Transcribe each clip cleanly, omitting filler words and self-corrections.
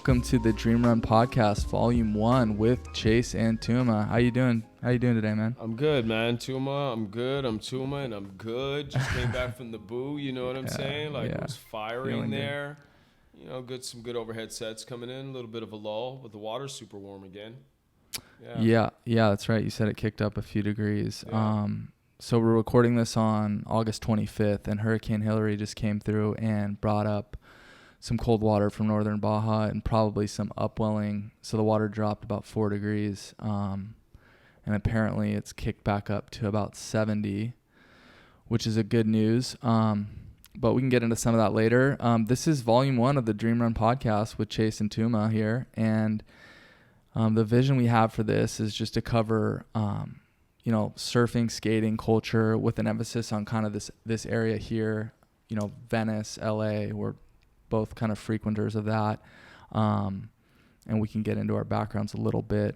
welcome to the Dreamrun Podcast, Volume 1 with Chase and Tuma. How you doing? How you doing today, man? I'm good, man. Tuma, I'm good. I'm Tuma, and I'm good. Just came back from the boo, you know what I'm saying? Like, it was firing Feeling there. Good. You know, some good overhead sets coming in. A little bit of a lull, but the water's super warm again. Yeah, that's right. You said it kicked up a few degrees. Yeah. So we're recording this on August 25th, and Hurricane Hillary just came through and brought up some cold water from northern Baja and probably some upwelling. So the water dropped about 4 degrees. And apparently it's kicked back up to about 70, which is a good news. But we can get into some of that later. This is Volume 1 of the Dreamrun Podcast with Chase and Tuma here. And the vision we have for this is just to cover, surfing, skating culture with an emphasis on kind of this area here, Venice, LA. We're both kind of frequenters of that. And we can get into our backgrounds a little bit.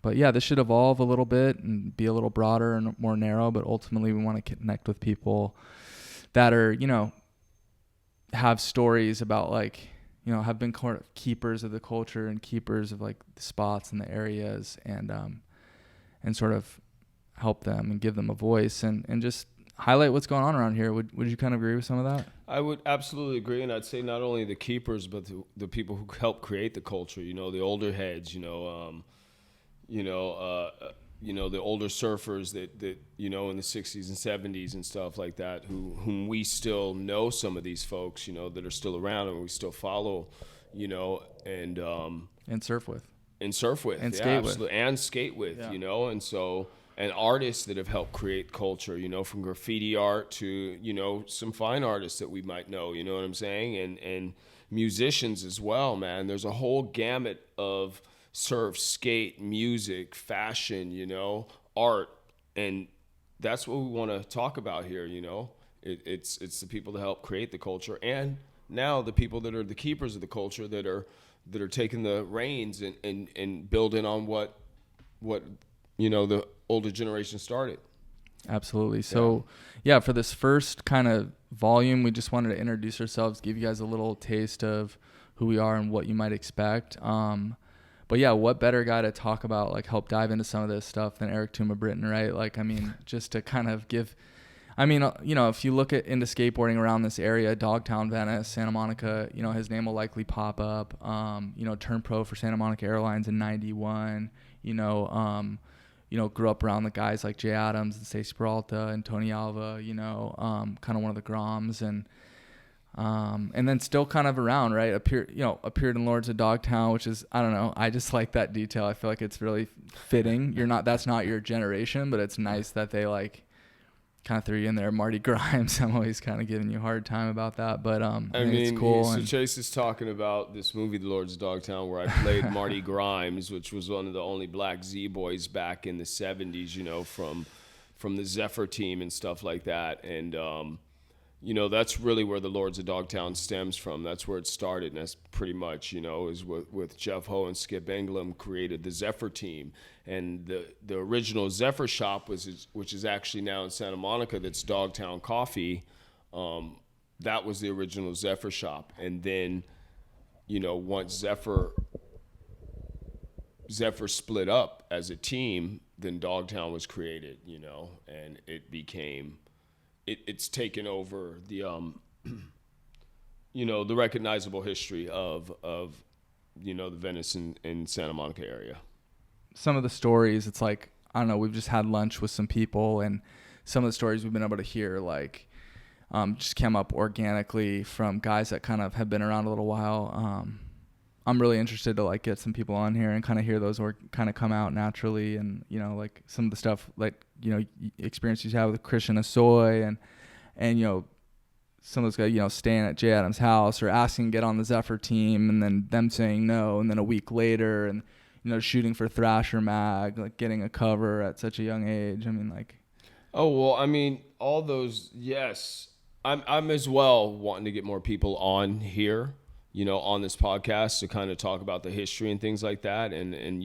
But yeah, this should evolve a little bit and be a little broader and more narrow, but ultimately we want to connect with people that are, have stories about have been keepers of the culture and keepers of the spots and the areas and sort of help them and give them a voice and just highlight what's going on around here. Would you kind of agree with some of that? I would absolutely agree, and I'd say not only the keepers, but the people who help create the culture. The older heads. The older surfers that in the 60s and 70s and stuff like that, whom we still know some of these folks, that are still around and we still follow, and surf with. And surf with. And yeah, skate absolutely. with. And skate with, and artists that have helped create culture, from graffiti art to, some fine artists that we might know, you know what I'm saying? And musicians as well, man. There's a whole gamut of surf, skate, music, fashion, art. And that's what we want to talk about here, It's the people that help create the culture, and now the people that are the keepers of the culture that are taking the reins and building on what the older generation started. Absolutely. So for this first kind of volume, we just wanted to introduce ourselves, give you guys a little taste of who we are and what you might expect. But yeah, what better guy to talk about, help dive into some of this stuff than Eric Tuma Britton, right? Just to kind of give, if you look into skateboarding around this area, Dogtown, Venice, Santa Monica, his name will likely pop up. Turned pro for Santa Monica Airlines in 91, grew up around the guys like Jay Adams and Stacey Peralta and Tony Alva, kind of one of the Groms and then still kind of around, right? Appeared in Lords of Dogtown, which is, I don't know. I just like that detail. I feel like it's really fitting. That's not your generation, but it's nice that they kind of threw you in there. Marty Grimes. I'm always kind of giving you a hard time about that, but I think it's cool. So Chase is talking about this movie, The Lords of Dogtown, where I played Marty Grimes, which was one of the only black Z-boys back in the 70s, from the Zephyr team and stuff like that. And, that's really where the Lords of Dogtown stems from. That's where it started, and that's pretty much, is with Jeff Ho and Skip Englam created the Zephyr team. And the original Zephyr shop, which is actually now in Santa Monica, that's Dogtown Coffee, that was the original Zephyr shop. And then, once Zephyr split up as a team, then Dogtown was created, and it became... It's taken over the the recognizable history of the Venice and Santa Monica area. Some of the stories, it's I don't know, we've just had lunch with some people, and some of the stories we've been able to hear just came up organically from guys that kind of have been around a little while. I'm really interested to get some people on here and kind of hear those or kind of come out naturally, and some of the stuff experiences you have with Christian Asoy and some of those guys staying at Jay Adams' house or asking to get on the Zephyr team and then them saying no, and then a week later and shooting for Thrasher Mag, getting a cover at such a young age. All those, yes. I'm as well wanting to get more people on here, on this podcast to kind of talk about the history and things like that. And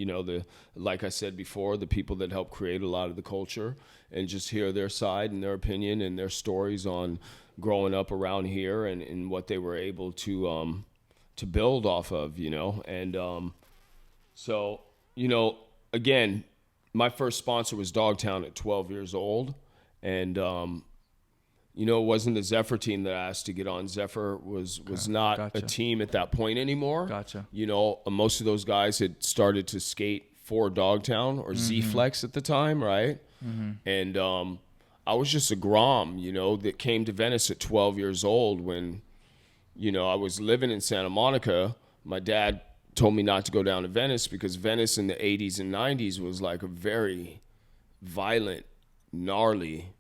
like I said before, the people that help create a lot of the culture, and just hear their side and their opinion and their stories on growing up around here and what they were able to build off of, you know. And so, you know, again, my first sponsor was Dogtown at 12 years old. And, you know, it wasn't the Zephyr team that I asked to get on. Zephyr was not a team at that point anymore. Gotcha. You know, most of those guys had started to skate for Dogtown or Z-Flex at the time, right? And I was just a Grom, you know, that came to Venice at 12 years old when, you know, I was living in Santa Monica. My dad told me not to go down to Venice because Venice in the 80s and 90s was like a very violent, gnarly,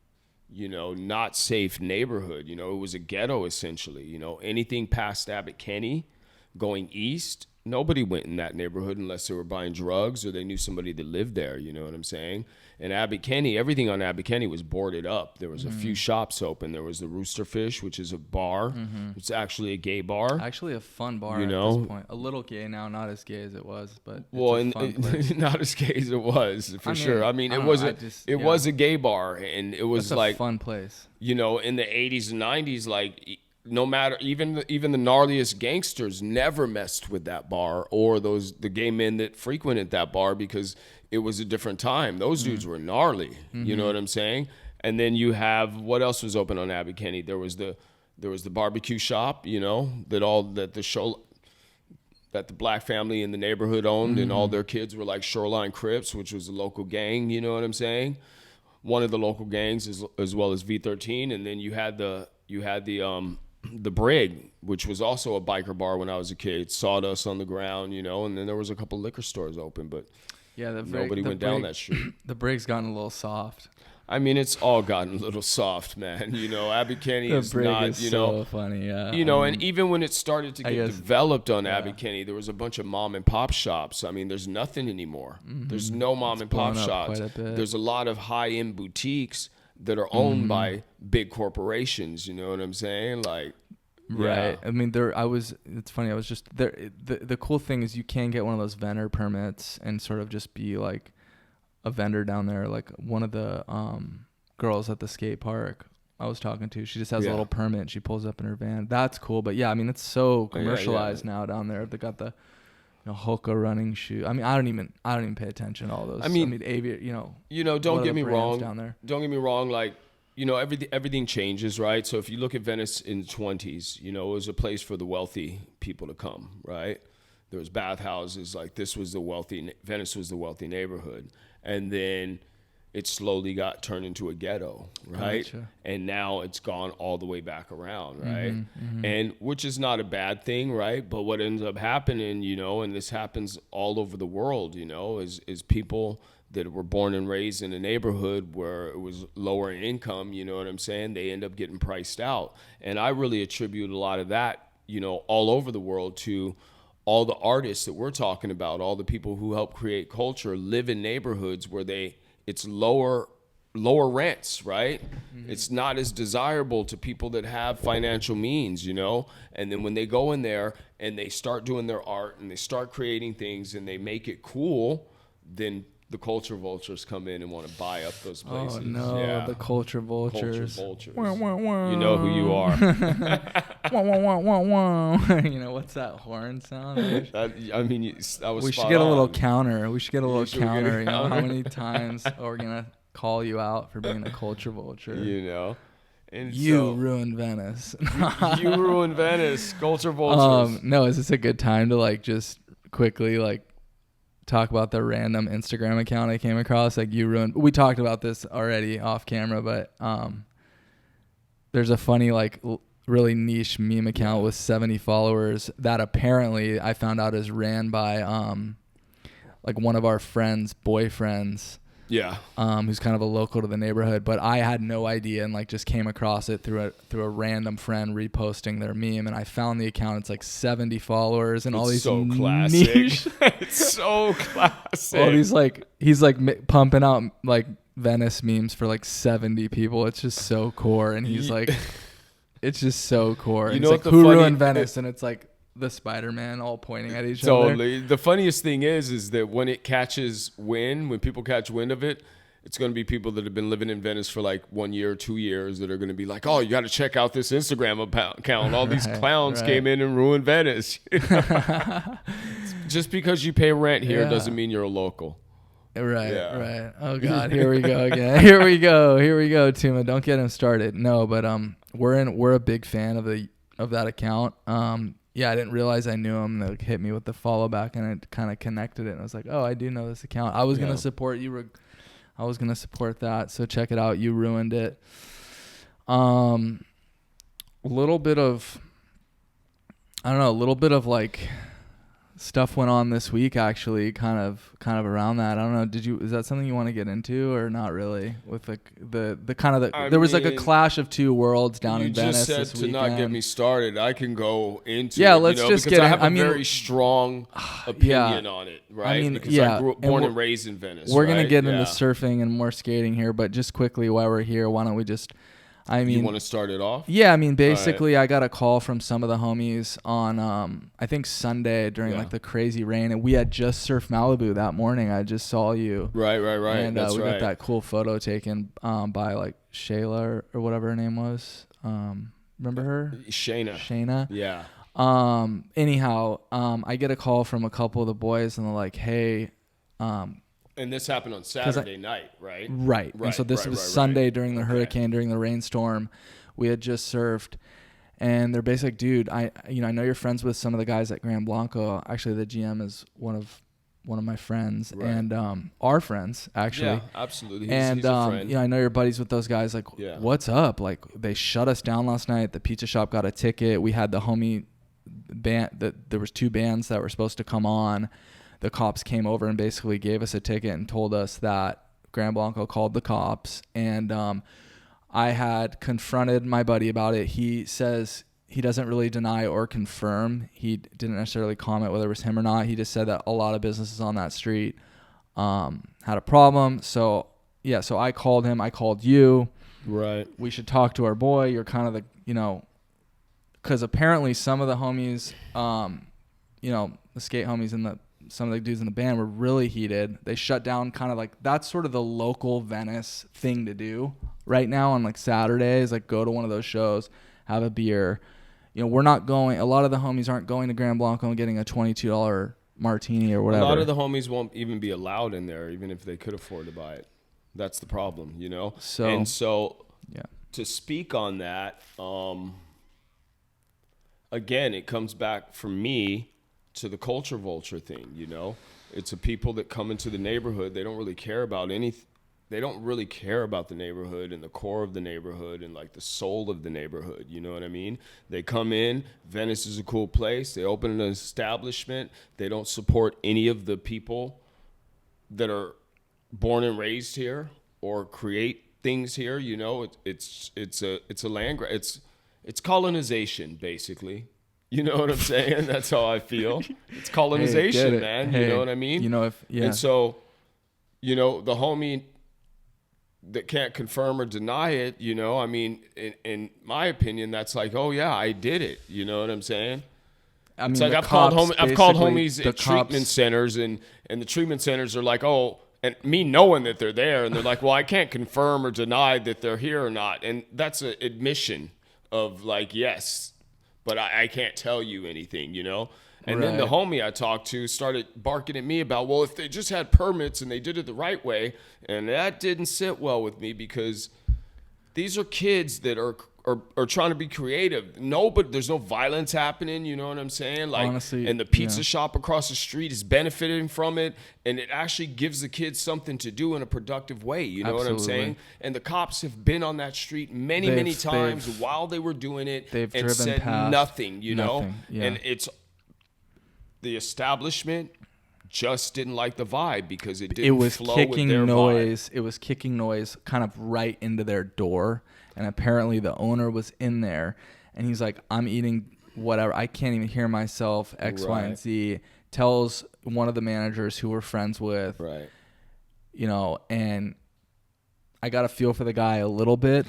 you know, not safe neighborhood. You know, it was a ghetto essentially. You know, anything past Abbot Kinney going east, nobody went in that neighborhood unless they were buying drugs or they knew somebody that lived there. You know what I'm saying? And Abbot Kinney, everything on Abbot Kinney was boarded up. There was a few shops open. There was the Roosterfish, which is a bar. It's actually a gay bar. Actually a fun bar, you at know? this point. A little gay now, not as gay as it was, but it's well, a fun place. not as gay as it was, for sure. I mean, it was a gay bar, and it was That's like a fun place. You know, in the 80s and 90s, like no matter even the gnarliest gangsters never messed with that bar or the gay men that frequented that bar because it was a different time. Those dudes were gnarly. You know what I'm saying? And then you have what else was open on Abbot Kinney? There was the barbecue shop, you know, that the black family in the neighborhood owned, and all their kids were like Shoreline Crips, which was a local gang. You know what I'm saying? One of the local gangs, as well as V13, and then you had the Brig, which was also a biker bar when I was a kid. Sawdust on the ground, you know, and then there was a couple liquor stores open, but nobody went down that street. The Brig's gotten a little soft. I mean, it's all gotten a little soft, man. You know, Abbot Kinney is Brig not, is you know, so funny, yeah. You know, and even when it started to get developed on Abbot Kinney, there was a bunch of mom and pop shops. I mean, there's nothing anymore. There's no mom and pop shops. There's a lot of high-end boutiques that are owned by big corporations. You know what I'm saying? Like, right. I mean, it's funny. I was just there. The cool thing is you can get one of those vendor permits and sort of just be like a vendor down there. Like one of the girls at the skate park I was talking to, she just has a little permit. She pulls up in her van. That's cool. But yeah, I mean, it's so commercialized now down there. They got the Hoka running shoe. I mean, I don't even pay attention to all those. I mean don't get me wrong. Down there. Don't get me wrong. Like, you know, everything changes, right? So if you look at Venice in the 20s, you know, it was a place for the wealthy people to come, right? There was bathhouses. Like Venice was the wealthy neighborhood. And then it slowly got turned into a ghetto, right? Gotcha. And now it's gone all the way back around, right? And which is not a bad thing, right? But what ends up happening, you know, and this happens all over the world, you know, is people that were born and raised in a neighborhood where it was lower in income, you know what I'm saying? They end up getting priced out. And I really attribute a lot of that, you know, all over the world to all the artists that we're talking about, all the people who help create culture live in neighborhoods where it's lower rents, right? It's not as desirable to people that have financial means, you know? And then when they go in there and they start doing their art and they start creating things and they make it cool, then the culture vultures come in and want to buy up those places. Oh no, the culture vultures. Wah, wah, wah. You know who you are. Wah, wah, wah, wah, wah. You know, what's that horn sound? We should get a little counter. You know, how many times we're gonna call you out for being a culture vulture? You know. And you ruined Venice. You ruined Venice, culture vultures. No, is this a good time to like just quickly like talk about the random Instagram account I came across? Like we talked about this already off camera, but there's a funny like really niche meme account with 70 followers that apparently I found out is ran by like one of our friends' boyfriends. Yeah. Who's kind of a local to the neighborhood, but I had no idea and like just came across it through a random friend reposting their meme, and I found the account. It's like 70 followers and all these so classic. Niche, it's so classic. All these like he's like pumping out like Venice memes for like 70 people. It's just so core, and he's like, it's just so core. You know, like, who ruined Venice? And it's like the Spider-Man all pointing at each other. Totally. The funniest thing is that when it catches wind, when people catch wind of it, It's going to be people that have been living in Venice for like 1 year, 2 years that are going to be like, oh, you got to check out this Instagram account. All these clowns came in and ruined Venice. Just because you pay rent here doesn't mean you're a local. Right. Oh God, here we go again. Here we go, Tuma. Don't get him started. No, but we're a big fan of that account. Yeah, I didn't realize I knew him. They hit me with the follow back, and it kind of connected it. And I was like, oh, I do know this account. I was gonna support you. I was gonna support that. So check it out. You ruined it. A little bit of like stuff went on this week, actually, kind of around that. I don't know. Is that something you want to get into or not really? With like there was like a clash of two worlds down in Venice this weekend. You just said to not get me started. I can go into let's just get. I have a very strong opinion on it, right? Because I grew up, born and raised in Venice. We're gonna get into surfing and more skating here, but just quickly while we're here, why don't we just? You want to start it off? Yeah, I mean, basically, I got a call from some of the homies on, I think Sunday during like the crazy rain, and we had just surfed Malibu that morning. I just saw you. Right. And we got that cool photo taken by like Shayla or whatever her name was. Remember her? Shayna. Yeah. Anyhow, I get a call from a couple of the boys, and they're like, "Hey." And this happened on Saturday night, right? Right. And so this was Sunday during the hurricane, during the rainstorm. We had just surfed, and they're basically like, dude, I know you're friends with some of the guys at Gran Blanco. Actually, the GM is one of my friends, and our friends actually. Yeah, absolutely. He's a friend. I know you're buddies with those guys. Like, what's up? Like, they shut us down last night. The pizza shop got a ticket. We had the homie band. There was 2 bands that were supposed to come on. The cops came over and basically gave us a ticket and told us that Gran Blanco called the cops. And I had confronted my buddy about it. He says he doesn't really deny or confirm. He didn't necessarily comment whether it was him or not. He just said that a lot of businesses on that street had a problem. So I called him. I called you. Right. We should talk to our boy. You're kind of the, because apparently some of the homies, the skate homies and some of the dudes in the band were really heated. They shut down kind of like, that's sort of the local Venice thing to do right now on like Saturdays, like go to one of those shows, have a beer. We're not going, a lot of the homies aren't going to Gran Blanco and getting a $22 martini or whatever. A lot of the homies won't even be allowed in there, even if they could afford to buy it. That's the problem, So to speak on that, again, it comes back for me to the culture vulture thing. It's a people that come into the neighborhood. They don't really care about anything. They don't really care about the neighborhood and the core of the neighborhood and like the soul of the neighborhood. You know what I mean? They come in. Venice is a cool place. They open an establishment. They don't support any of the people that are born and raised here or create things here. It's a land grab. It's colonization, basically. You know what I'm saying? That's how I feel. It's colonization, man. You know what I mean? And so, the homie that can't confirm or deny it, in my opinion, that's like, oh yeah, I did it. You know what I'm saying? It's like I've called homies at treatment centers, and the treatment centers are like, oh, and me knowing that they're there, and they're like, well, I can't confirm or deny that they're here or not, and that's an admission of like, yes. But I can't tell you anything, And then the homie I talked to started barking at me about, well, if they just had permits and they did it the right way. And that didn't sit well with me because these are kids that are trying to be creative. No, but there's no violence happening. You know what I'm saying? Like, honestly, and the pizza shop across the street is benefiting from it. And it actually gives the kids something to do in a productive way. You know what I'm saying? And the cops have been on that street many times while they were doing it and said nothing, know? Yeah. And it's the establishment just didn't like the vibe because it didn't flow with their vibe. It was kicking noise kind of right into their door. And apparently the owner was in there, and he's like, I'm eating whatever. I can't even hear myself, X, Y, and Z. Tells one of the managers who we're friends with, and I got a feel for the guy a little bit.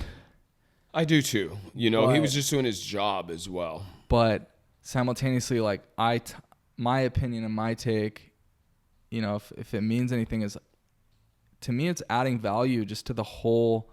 I do too. He was just doing his job as well. But simultaneously, like, my opinion and my take, if it means anything, is to me, it's adding value just to the whole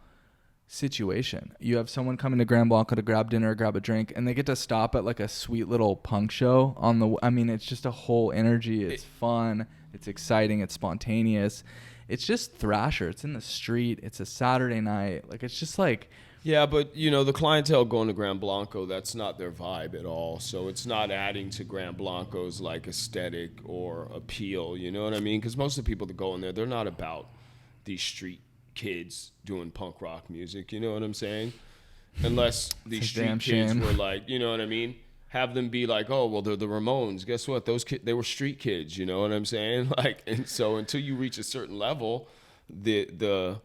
situation. You have someone coming to Gran Blanco to grab dinner, grab a drink, and they get to stop at like a sweet little punk show on the, I mean, it's just a whole energy. It's fun. It's exciting. It's spontaneous. It's just Thrasher. It's in the street. It's a Saturday night. Like, it's just like, yeah, but you know, the clientele going to Gran Blanco, that's not their vibe at all. So it's not adding to Gran Blanco's like aesthetic or appeal. You know what I mean? Because most of the people that go in there, they're not about these street kids doing punk rock music. You know what I'm saying? Unless these street kids were like, you know what I mean? Have them be like, oh, well, they're the Ramones. Guess what? Those kids, they were street kids. You know what I'm saying? Like, and so until you reach a certain level, the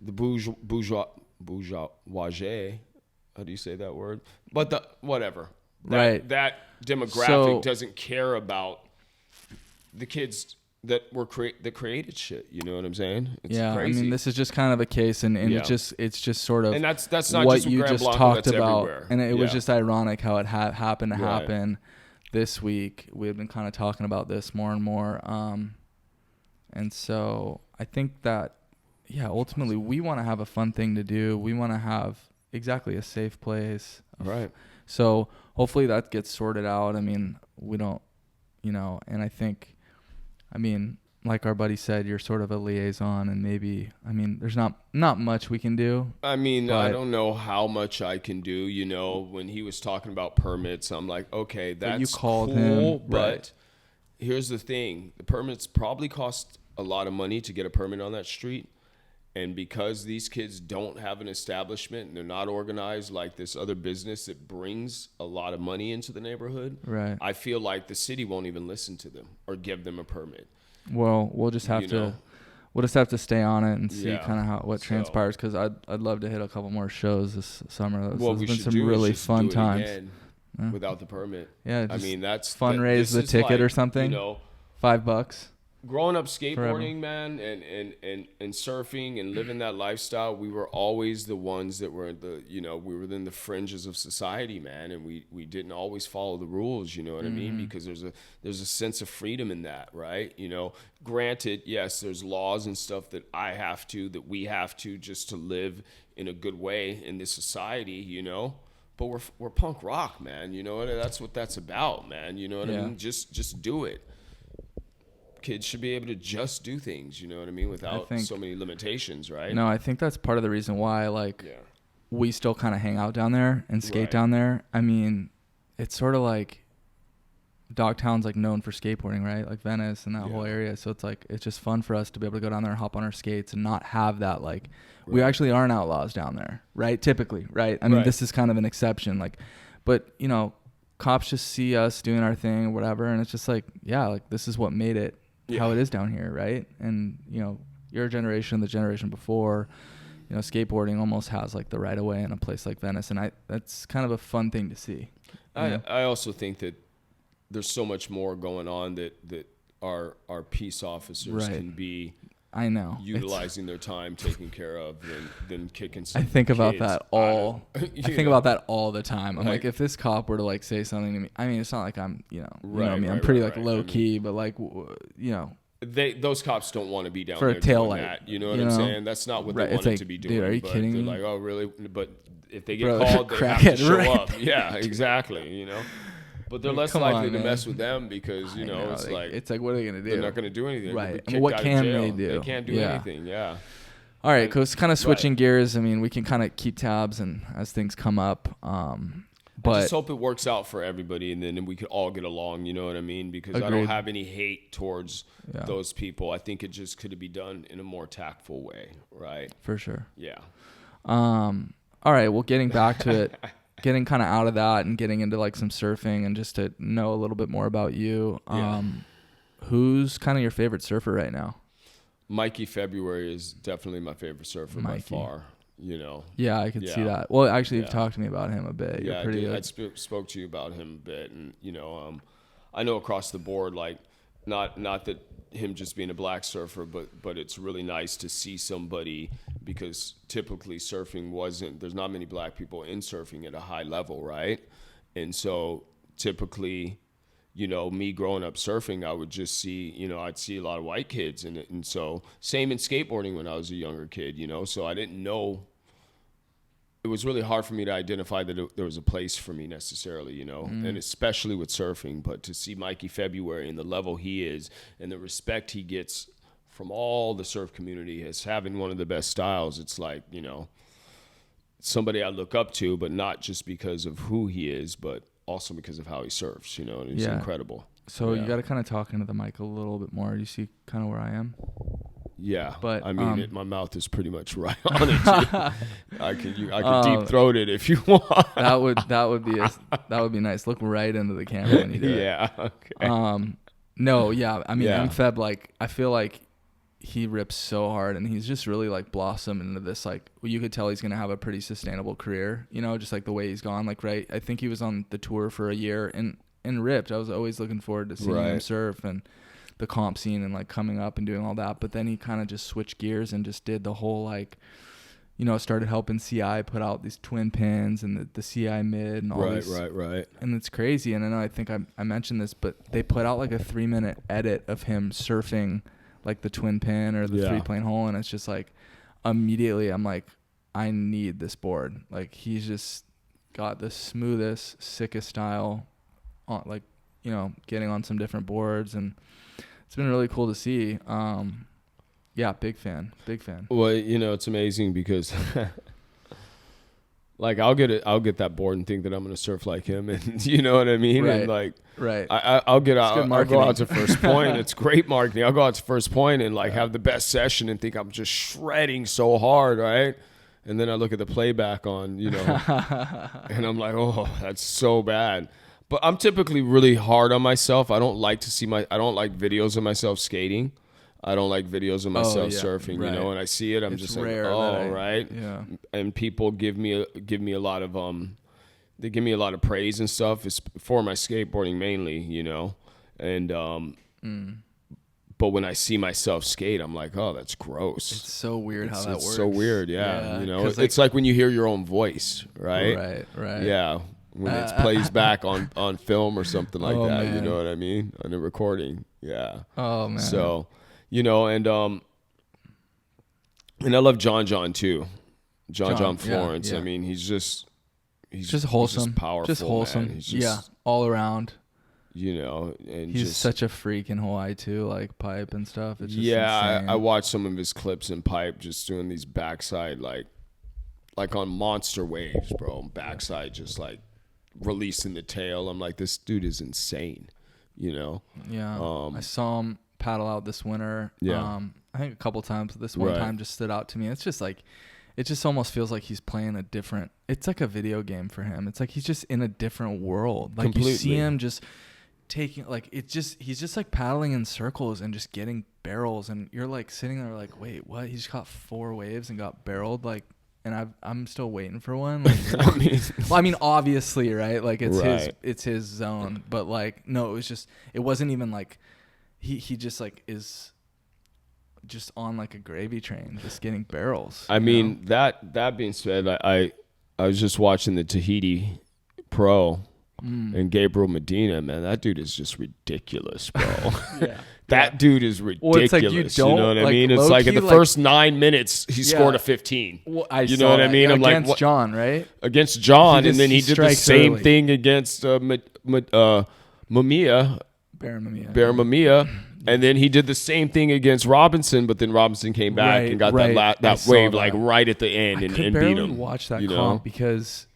bourgeoisie, how do you say that word? But the whatever. That demographic doesn't care about the kids that created shit. You know what I'm saying? It's crazy. I mean, this is just kind of a case, and it's just sort of, and that's not what just you Gran just Blanco, talked that's about, everywhere. and it was just ironic how it happened to happen this week. We've been kind of talking about this more and more, and so I think that ultimately we want to have a fun thing to do. We want to have a safe place, right? So hopefully that gets sorted out. I mean, we don't, and I think, I mean, like our buddy said, you're sort of a liaison, and maybe, I mean, there's not much we can do. I mean, I don't know how much I can do. You know, when he was talking about permits, I'm like, okay, that's you called cool, him, but here's the thing. The permits probably cost a lot of money to get a permit on that street. And because these kids don't have an establishment and they're not organized like this other business that brings a lot of money into the neighborhood, right? I feel like the city won't even listen to them or give them a permit. Well, we'll just have to stay on it and see kind of what transpires, because I'd love to hit a couple more shows this summer. There's been some really fun times without the permit. Yeah, I mean, that's fundraise the ticket or something. $5. Growing up skateboarding, man, and surfing and living that lifestyle, we were always the ones that were we were in the fringes of society, man, and we didn't always follow the rules, you know what I mean? Because there's a sense of freedom in that, right? You know, granted, yes, there's laws and stuff that we have to just to live in a good way in this society, you know. But we're punk rock, man. You know, that's what that's about, man. You know what I mean? Just do it. Kids should be able to just do things, you know what I mean, without so many limitations, right? No, I think that's part of the reason why, we still kind of hang out down there and skate down there. I mean, it's sort of like Dogtown's like known for skateboarding, right? Like Venice and that whole area. So it's like, it's just fun for us to be able to go down there and hop on our skates and not have that, we actually aren't outlaws down there, right? Typically, right? I mean, this is kind of an exception, but cops just see us doing our thing or whatever. And it's just this is what made it how it is down here, right? And your generation, the generation before, skateboarding almost has the right of way in a place like Venice, and that's kind of a fun thing to see. I also think that there's so much more going on that our peace officers can be utilizing their time taking care of than kicking some I think about kids that all about that all the time. I'm like, if this cop were to say something to me, I mean, it's not like I'm I'm pretty low key, but those cops don't want to be down for there a tail doing light. that. You know what I'm saying? That's not what they wanted to be doing. Dude, are you kidding me? They're like, oh really? But if they get called, they have to show up. Yeah, exactly. But they're less likely to mess with them because, it's like, what are they going to do? They're not going to do anything. Right. I mean, what can they do? They can't do anything. Yeah. All right. Because kind of switching gears, I mean, we can kind of keep tabs and as things come up. But I just hope it works out for everybody and then we could all get along. You know what I mean? Because I don't have any hate towards those people. I think it just could be done in a more tactful way. Right. For sure. Yeah. All right. Well, getting back to it. Getting kind of out of that and getting into some surfing and just to know a little bit more about you. Who's kind of your favorite surfer right now? Mikey February is definitely my favorite surfer by far. Yeah, I could see that. Well, actually, you've talked to me about him a bit. Yeah, I spoke to you about him a bit, and I know across the board, not that him just being a black surfer, but it's really nice to see somebody, because typically surfing there's not many black people in surfing at a high level, right? And so typically you know, me growing up surfing, I would just see, you know, I'd see a lot of white kids in it. And so same in skateboarding when I was a younger kid, you know, so I didn't know. It was really hard for me to identify that there was a place for me necessarily, you know, and especially with surfing. But to see Mikey February and the level he is and the respect he gets from all the surf community as having one of the best styles, it's like, you know, somebody I look up to, but not just because of who he is, but also because of how he surfs, you know, and he's incredible. So you got to kind of talk into the mic a little bit more. You see kind of where I am? Yeah, but I mean, my mouth is pretty much right on it. I can deep throat it if you want. that would be nice. Look right into the camera when you do it. Yeah. Okay. No, yeah. I mean, Feb, like, I feel like he rips so hard, and he's just really like blossomed into this. Like, you could tell he's gonna have a pretty sustainable career. You know, just like the way he's gone. Like, right. I think he was on the tour for a year and ripped. I was always looking forward to seeing him surf and the comp scene and like coming up and doing all that. But then he kind of just switched gears and just did the whole, like, you know, started helping CI put out these twin pins and the CI mid and all these. Right. And it's crazy. And I know, I think I mentioned this, but they put out like a 3-minute edit of him surfing like the twin pin or the 3-plane hole. And it's just like, immediately I'm like, I need this board. Like, he's just got the smoothest, sickest style on, like, you know, getting on some different boards, and it's been really cool to see. Yeah, big fan. Well, you know, it's amazing because like I'll get that board and think that I'm going to surf like him, and you know what I mean? Right. And like, right. I'll go out to First Point. It's great marketing. I'll go out to First Point and like have the best session and think I'm just shredding so hard, right? And then I look at the playback on, you know, and I'm like, oh, that's so bad. But I'm typically really hard on myself. I don't like videos of myself skating. I don't like videos of myself surfing, you know, and I see it. I'm it's just like, right. Yeah. And people give me a lot of, they give me a lot of praise and stuff. It's for my skateboarding mainly, you know, and, but when I see myself skate, I'm like, oh, that's gross. It's so weird how that works. It's so weird. Yeah. You know, it's like when you hear your own voice, right? Right. Yeah. When it plays back on film or something like that, man. you know what I mean? On the recording. Yeah. Oh man. So, you know, and I love John too. John Florence. Yeah. I mean, he's just wholesome. He's just powerful. Just wholesome. Man. He's just, all around. You know, and he's such a freak in Hawaii too, like pipe and stuff. It's just insane. I watched some of his clips in pipe, just doing these backside like on monster waves, bro. Backside, just like releasing the tail. I'm like, this dude is insane, you know? Yeah. I saw him paddle out this winter. Yeah. I think a couple times. This one time just stood out to me. It's just like, it just almost feels like he's playing it's like a video game for him. It's like he's just in a different world. Like completely. You see him just taking, like, he's just like paddling in circles and just getting barrels. And you're like sitting there like, wait, what? He just caught 4 waves and got barreled. Like, and I'm still waiting for one. Like, I mean, obviously, right? Like it's his zone, but like, no, it wasn't even like he just like is just on like a gravy train, just getting barrels. I mean, that being said, I was just watching the Tahiti Pro and Gabriel Medina, man, that dude is just ridiculous, bro. That dude is ridiculous. Well, it's like you know what I mean? It's like in the first 9 minutes, he scored a 15. Well, you know what I mean? I'm against like, John, right? Against John, and then he did the same thing against Mamiya. Mamiya. And then he did the same thing against Robinson, but then Robinson came back and got that wave like right at the end and beat him. I could barely watch that comp because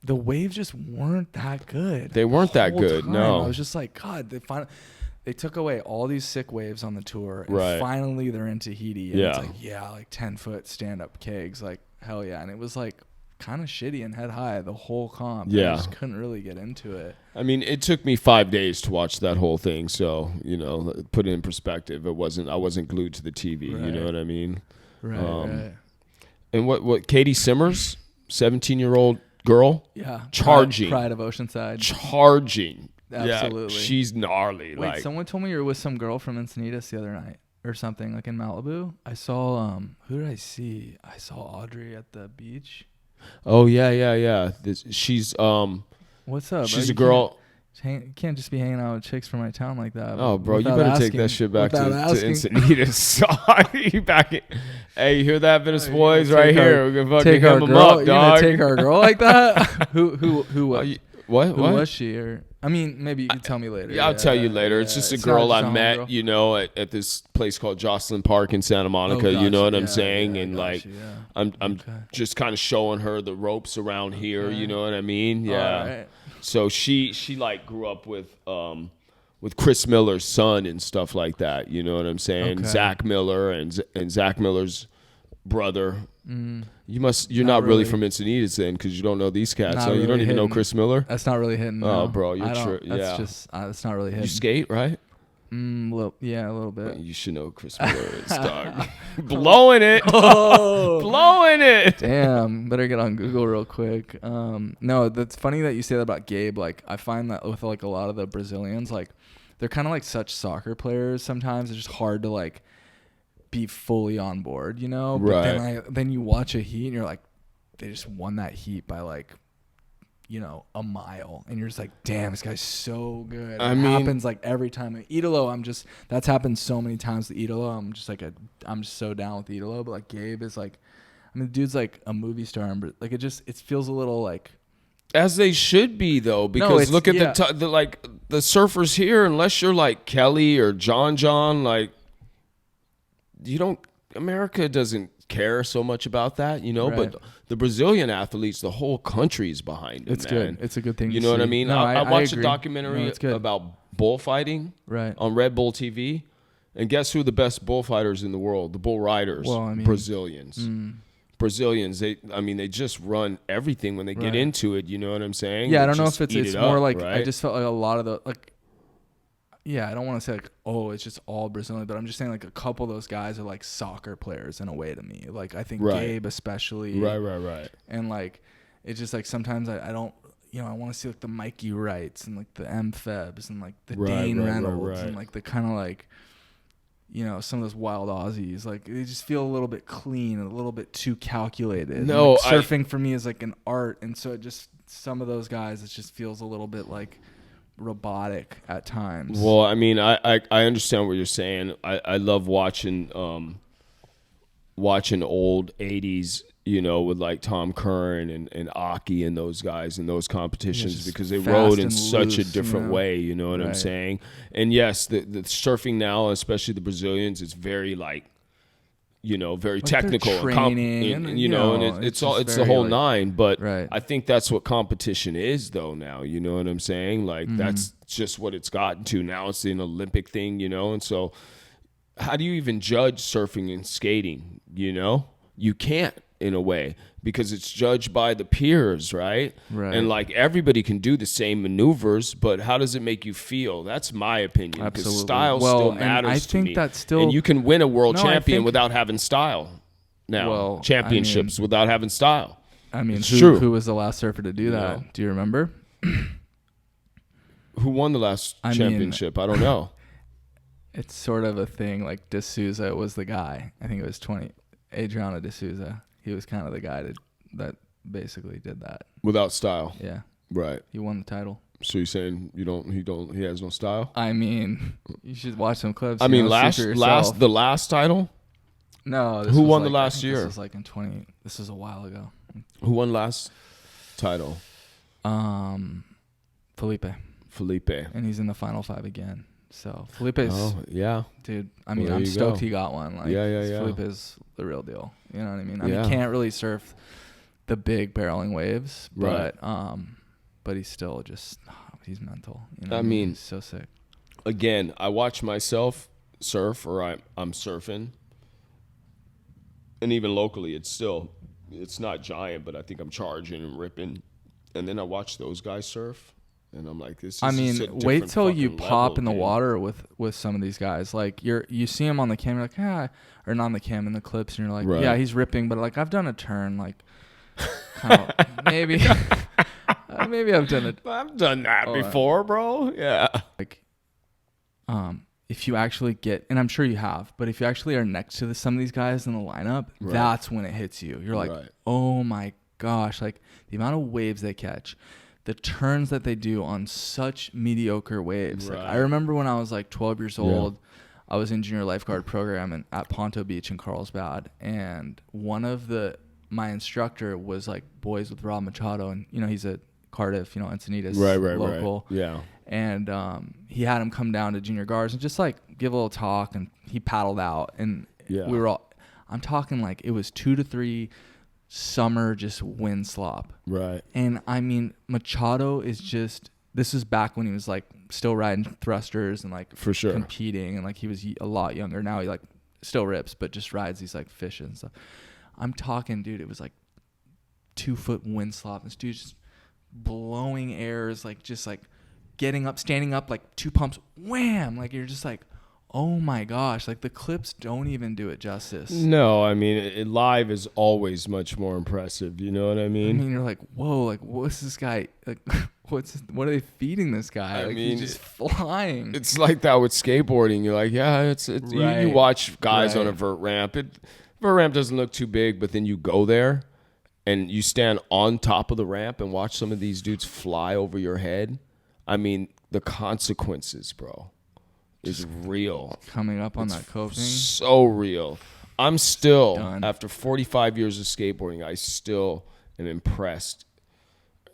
the waves just weren't that good. They weren't that good, no. I was just like, God, they took away all these sick waves on the tour, and finally they're in Tahiti. And it's like, like 10-foot stand-up kegs, like, hell yeah. And it was like kind of shitty and head high the whole comp. I just couldn't really get into it. I mean, it took me 5 days to watch that whole thing, so, you know, put it in perspective. I wasn't glued to the TV, you know what I mean? Right. And what Katie Simmers, 17-year-old girl, charging, Pride of Oceanside, charging, absolutely, she's gnarly. Wait, someone told me you were with some girl from Encinitas the other night or something, like in Malibu. I saw who did I see? I saw Audrey at the beach. Oh yeah. She's what's up? She's a girl. You can't just be hanging out with chicks from my town like that. Oh, bro, you better take that shit back to Encinitas. You back it. Hey, you hear that, Venice boys? Right here. We're going to fucking him them up, dog. You gonna take our girl like that? Who what? Who was she? Or I mean, maybe you can tell me later. Yeah, I'll tell you later. It's just a girl I met, you know, at this place called Jocelyn Park in Santa Monica. You know what I'm saying? And like, I'm just kind of showing her the ropes around here. You know what I mean? Yeah. So she like grew up with Chris Miller's son and stuff like that. You know what I'm saying? Zach Miller and Zach Miller's brother. You're not really from Encinitas then, because you don't know these cats. So you don't even know Chris Miller. That's not really hitting. Oh, no. bro, you're true. That's just that's not really hitting. You skate, right? A little bit. You should know who Chris Miller is, dog. Blowing it. Blowing it. Damn, better get on Google real quick. No, that's funny that you say that about Gabe. Like, I find that with like a lot of the Brazilians, like they're kind of like such soccer players sometimes. It's just hard to like be fully on board, you know? Right. But then you watch a heat and you're like, they just won that heat by like, you know, a mile, and you're just like, damn, this guy's so good. It happens like every time. Idolo, that's happened so many times with Idolo. I'm just so down with Idolo. But like Gabe is like, I mean, the dude's like a movie star, but like it feels a little like, as they should be though, because look at the like the surfers here. Unless you're like Kelly or John, like America doesn't care so much about that, you know. Right. But the Brazilian athletes, the whole country is behind them. It's good. It's a good thing. You know what I mean? No, I watched a documentary about bullfighting on Red Bull TV, and guess who the best bullfighters in the world? The bull riders, Brazilians. Brazilians, they just run everything when they get into it. You know what I'm saying? Yeah, I don't know if it's more like, I just felt like a lot of the like. Yeah, I don't want to say like, oh, it's just all Brazilian, but I'm just saying like a couple of those guys are like soccer players in a way to me. Like I think Gabe especially. Right. And like, it's just like sometimes I don't, you know, I want to see like the Mikey Wrights and like the M Febs and like the Dane Reynolds and like the kind of like, you know, some of those wild Aussies. Like they just feel a little bit clean, a little bit too calculated. No, like, surfing for me is like an art, and so it just some of those guys, it just feels a little bit like robotic at times. Well, I mean, I understand what you're saying. I love watching old 80s, you know, with like Tom Curran and Aki and those guys in those competitions, because they rode in such a different way, you know what I'm saying? And yes, the surfing now, especially the Brazilians, it's very like, you know, very like technical training and you know, and it's the whole like, nine. But I think that's what competition is, though. Now, you know what I'm saying? Like that's just what it's gotten to now. It's an Olympic thing, you know. And so, how do you even judge surfing and skating? You know, you can't in a way, because it's judged by the peers, right? And like everybody can do the same maneuvers, but how does it make you feel? That's my opinion. Because style still matters to me. And you can win a world champion without having style. Now, championships without having style. I mean, who was the last surfer to do that? Know? Do you remember? Who won the last championship? I don't know. It's sort of a thing. Like D'Souza was the guy. I think it was Adriano D'Souza. He was kind of the guy that basically did that without style. Yeah, right. He won the title. So you're saying he has no style? I mean, you should watch some clips. I mean, the last title. No, who won the last year? This was like in 20. This was a while ago. Who won last title? Felipe, and he's in the final five again. So Felipe's, dude. I mean, I'm stoked he got one. Like, Felipe's the real deal. You know what I mean? I mean, he can't really surf the big barreling waves, but he's still just he's mental. You know? I mean, he's so sick. Again, I watch myself surf, or I'm surfing, and even locally, it's not giant, but I think I'm charging and ripping, and then I watch those guys surf. And I'm like, this is wait till you pop in the water with some of these guys. Like you see him on the camera, like or not on the cam in the clips, and you're like, yeah, he's ripping, but like I've done a turn, like kind of, maybe I've done it. I've done that before, bro. Yeah. Like, if you actually get, and I'm sure you have, but if you actually are next to some of these guys in the lineup, that's when it hits you. You're like, oh my gosh, like the amount of waves they catch. the turns that they do on such mediocre waves. Right. Like, I remember when I was like 12 years old, I was in junior lifeguard program at Ponto Beach in Carlsbad, and my instructor was like boys with Rob Machado, and he's a Cardiff, Encinitas local. Right. Yeah. And he had him come down to junior guards and just like give a little talk, and he paddled out, and we were all, I'm talking like it was 2 to 3 summer just wind slop. Right. And I mean, Machado is just, this is back when he was like still riding thrusters and like for sure competing, and like he was a lot younger. Now he like still rips, but just rides these like fish and stuff. I'm talking, dude, it was like 2 foot wind slop. This dude's just blowing airs, like just like getting up, standing up, like 2 pumps, wham! Like you're just like, oh my gosh, like the clips don't even do it justice. No, I mean, it live is always much more impressive. You know what I mean? I mean, you're like, whoa, like what's this guy, like what are they feeding this guy? I like mean, he's just flying. It's like that with skateboarding. You're like, yeah, it's Right. you watch guys Right. on a vert ramp. Vert ramp doesn't look too big, but then you go there and you stand on top of the ramp and watch some of these dudes fly over your head. I mean, the consequences, bro, is real. Coming up on that coping. So real. I'm still, Done. after 45 years of skateboarding, I still am impressed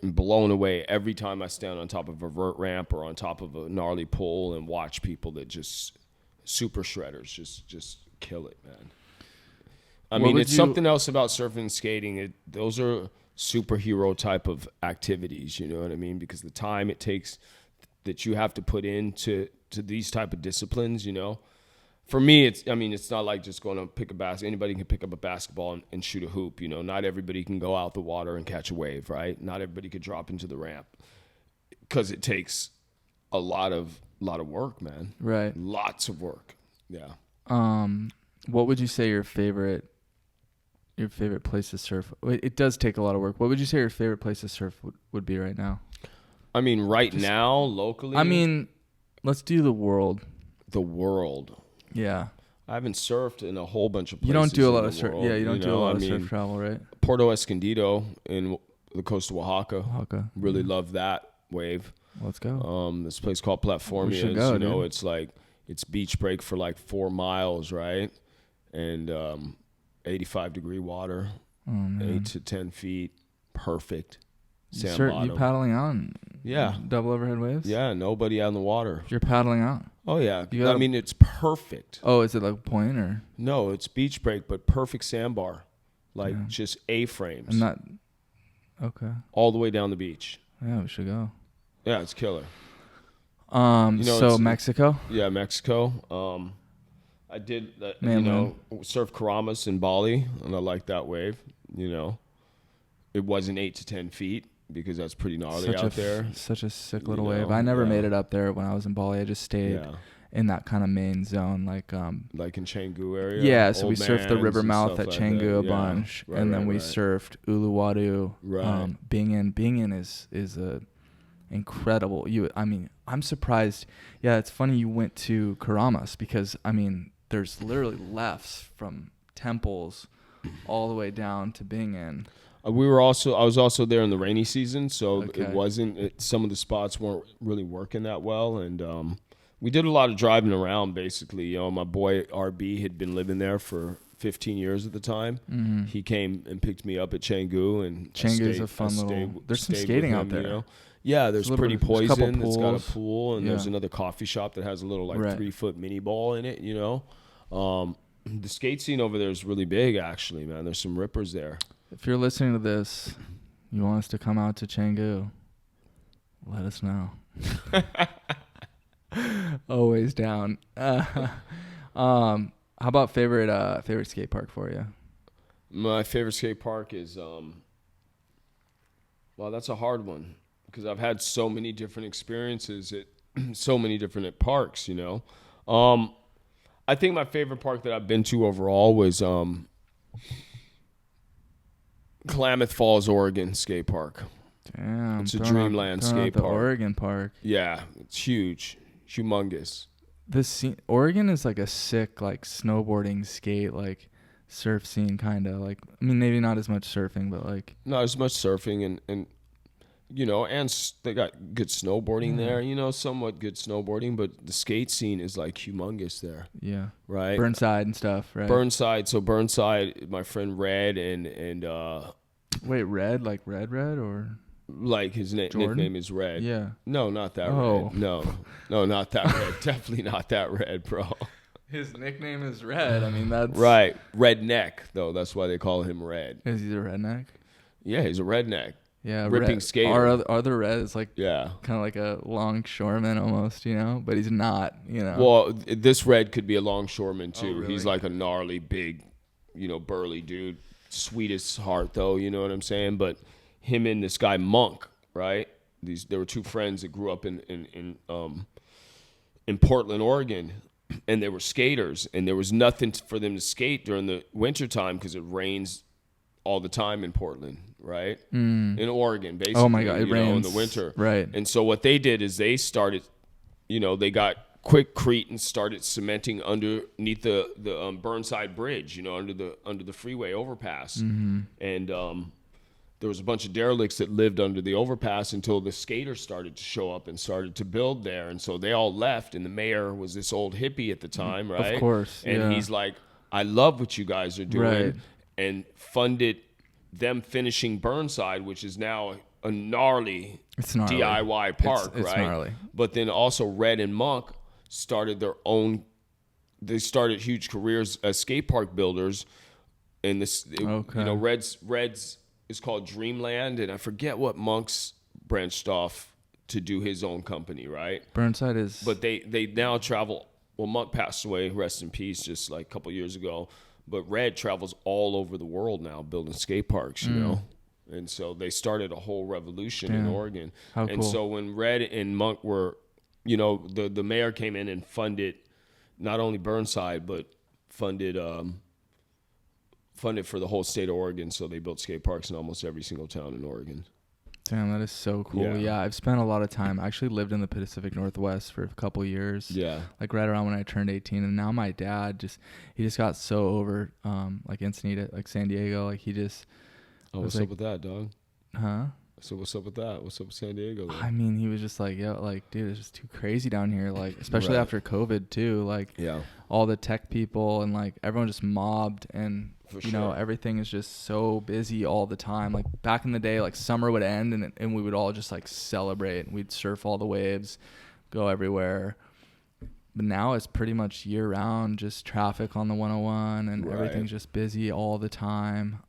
and blown away every time I stand on top of a vert ramp or on top of a gnarly pole and watch people that just super shredders just kill it, man. I mean, it's something else about surfing and skating. Those are superhero type of activities, you know what I mean? Because the time it takes that you have to put into these type of disciplines, For me, it's not like just going to pick a basket. Anybody can pick up a basketball and shoot a hoop, Not everybody can go out the water and catch a wave, right? Not everybody could drop into the ramp because it takes a lot of work, man. Right. Lots of work. Yeah. What would you say your favorite place to surf? It does take a lot of work. What would you say your favorite place to surf would be right now? I mean, now, locally? I mean, let's do the world. The world. Yeah. I haven't surfed in a whole bunch of places. You don't do a lot of surf. surf. Yeah, you don't do a lot of surf travel, right? Puerto Escondido in the coast of Oaxaca. Really love that wave. Let's go. This place called Platformias. Go, it's like it's beach break for like 4 miles, right? And 85-degree water, 8 to 10 feet, perfect. You paddling out? Yeah. Double overhead waves? Yeah, nobody out in the water. You're paddling out? Oh, yeah. I mean, it's perfect. Oh, is it like a point or? No, it's beach break, but perfect sandbar. Like just A-frames. Okay. All the way down the beach. Yeah, we should go. Yeah, it's killer. So Mexico? Yeah, Mexico. I did, surf Karamas in Bali, and I like that wave, It wasn't 8 to 10 feet because that's pretty gnarly out there. Such a sick little wave. I never made it up there when I was in Bali. I just stayed in that kind of main zone, like in Canggu area. Yeah, so we surfed the river mouth at Canggu a bunch, and then we surfed Uluwatu. Right. Bingin is a incredible. I'm surprised. Yeah, it's funny you went to Karamas because there's literally lefts from temples all the way down to Bingin. I was also there in the rainy season, so it wasn't. Some of the spots weren't really working that well, and we did a lot of driving around. Basically, my boy RB had been living there for 15 years at the time. Mm-hmm. He came and picked me up at Canggu, and Canggu's a fun little. There's some skating out there. Yeah, there's Pretty Poison. It's got a pool, and Yeah. there's another coffee shop that has a little 3-foot mini ball in it. The skate scene over there is really big, actually, man. There's some rippers there. If you're listening to this, you want us to come out to Canggu, let us know. Always down. How about favorite skate park for you? My favorite skate park is that's a hard one because I've had so many different experiences at so many different parks, I think my favorite park that I've been to overall was Klamath Falls, Oregon skate park. Damn. It's a dreamland skate park. Oregon park. Yeah, it's huge. Humongous. Oregon is like a sick snowboarding, skate, surf scene kind of maybe not as much surfing, but not as much surfing and you know, and they got good snowboarding there, you know, somewhat good snowboarding, but the skate scene is like humongous there. Yeah. Right. Burnside and stuff, right? Burnside, my friend Red and Wait, Red, like Red or? Like his nickname is Red. Yeah. No, not that Red. No, not that Red. Definitely not that Red, bro. His nickname is Red. I mean, that's... Right. Redneck, though. That's why they call him Red. Is he a redneck? Yeah, he's a redneck. Yeah. Ripping skater. Our other Red is like... Yeah. Kind of like a longshoreman almost, you know? But he's not, you know? Well, this Red could be a longshoreman, too. Oh, really? He's like a gnarly, big, you know, burly dude. Sweetest heart, though. You know what I'm saying? But him and this guy, Monk, right? There were two friends that grew up in Portland, Oregon. And they were skaters, and there was nothing for them to skate during the wintertime because it rains all the time in Portland, right? In Oregon, basically. Oh, my God, it rains. In the winter. Right. And so what they did is they started, you know, they got quickcrete and started cementing underneath the Burnside Bridge, you know, under the freeway overpass. And there was a bunch of derelicts that lived under the overpass until the skaters started to show up and started to build there. And so they all left, and the mayor was this old hippie at the time, right? Of course, And he's like, I love what you guys are doing, right. and funded them finishing Burnside, which is now a gnarly DIY park, it's right? Gnarly. But then also Red and Monk started their own, they started huge careers as skate park builders. And this, you know, Red's is called Dreamland, and I forget what Monk's branched off to do his own company, right? Burnside is... But they now travel... Well, Monk passed away, rest in peace, just like a couple years ago. But Red travels all over the world now building skate parks, you know? And so they started a whole revolution in Oregon. How and cool. So when Red and Monk were... You know, the mayor came in and funded not only Burnside, but funded for the whole state of Oregon, so they built skate parks in almost every single town in Oregon. Damn, that is so cool. Yeah, I've spent a lot of time. I actually lived in the Pacific Northwest for a couple years. Yeah. Like right around when I turned 18, and now my dad he just got so over like Encinitas, like San Diego, like he just... Oh, what's up with that, dog? Huh? So what's up with that? What's up with San Diego, though? I mean, he was just like, yo, like, dude, it's just too crazy down here. Like, especially after COVID, too. Like, all the tech people and, like, everyone just mobbed. And, you know, everything is just so busy all the time. Like, back in the day, like, summer would end and we would all just, like, celebrate. We'd surf all the waves, go everywhere. But now it's pretty much year-round, just traffic on the 101. And everything's just busy all the time.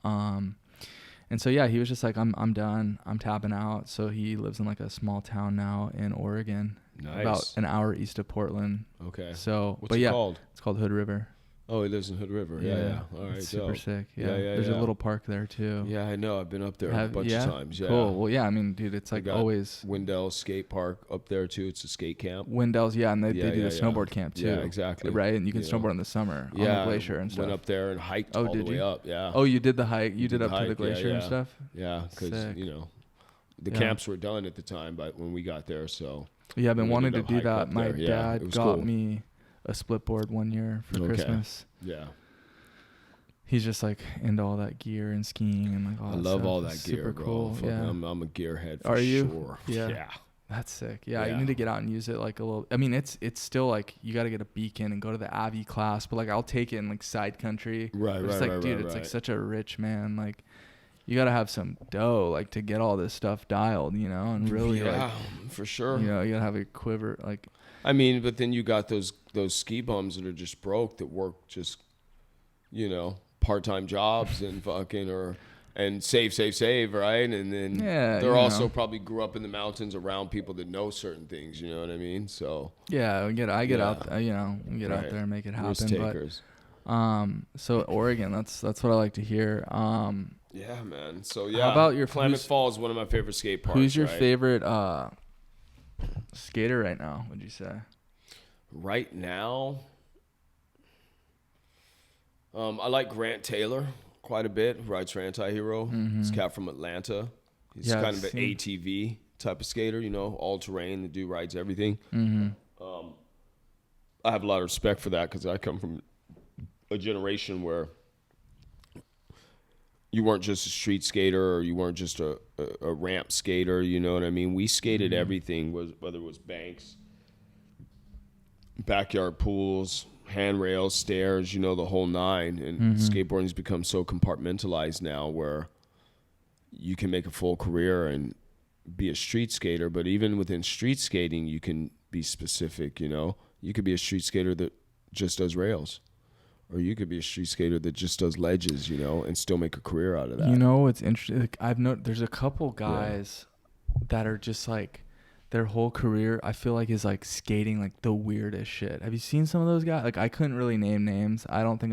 And so, yeah, he was just like, I'm done. I'm tapping out. So he lives in like a small town now in Oregon. Nice. About an hour east of Portland. Okay. So, what's it called? It's called Hood River. Oh, he lives in Hood River. Yeah. All right. It's super sick. Yeah. There's a little park there too. Yeah, I know. I've been up there a bunch of times. Yeah. Cool. Well, yeah. I mean, dude, it's like always. Wendell's skate park up there too. It's a skate camp. Wendell's, and they do a snowboard camp too. Yeah, exactly. Right, and you can snowboard in the summer on the glacier and stuff. Went up there and hiked all the way up. Yeah. Oh, you did the hike. You did up to the glacier and stuff. Yeah, because you know, the camps were done at the time, but when we got there, so. Yeah, I've been wanting to do that. My dad got me a split board one year for Christmas. Yeah. He's just like into all that gear and skiing and like all that stuff. I love all that gear, super bro. Cool. Yeah. I'm a gearhead for Are you? Sure. Yeah. That's sick. Yeah, you need to get out and use it like a little. I mean, it's still like you got to get a beacon and go to the Avi class, but like I'll take it in like side country. Right. It's like, dude, it's like such a rich man. Like you got to have some dough like to get all this stuff dialed, you know, and really like for sure. You know, you got to have a quiver like. I mean, but then you got those ski bums that are just broke that work just, you know, part-time jobs and fucking and save, right? And then they're also probably grew up in the mountains around people that know certain things, you know what I mean? So I get out there, you know, out there and make it happen. Risk takers. But so Oregon, that's what I like to hear. Yeah, man. So how about your Klamath Falls is one of my favorite skate parks. Who's your favorite skater right now, would you say? Right now, I like Grant Taylor quite a bit, who rides for Anti-Hero. He's a cat from Atlanta. He's kind of an ATV type of skater, you know, all-terrain. The dude rides everything. I have a lot of respect for that because I come from a generation where, you weren't just a street skater or you weren't just a ramp skater. You know what I mean? We skated everything, whether it was banks, backyard pools, handrails, stairs, you know, the whole nine. And skateboarding's become so compartmentalized now where you can make a full career and be a street skater. But even within street skating, you can be specific, you know. You could be a street skater that just does rails. Or you could be a street skater that just does ledges, you know, and still make a career out of that. You know, it's interesting. Like, I've noticed there's a couple guys that are just like, their whole career, I feel like, is like skating like the weirdest shit. Have you seen some of those guys? Like, I couldn't really name names. I think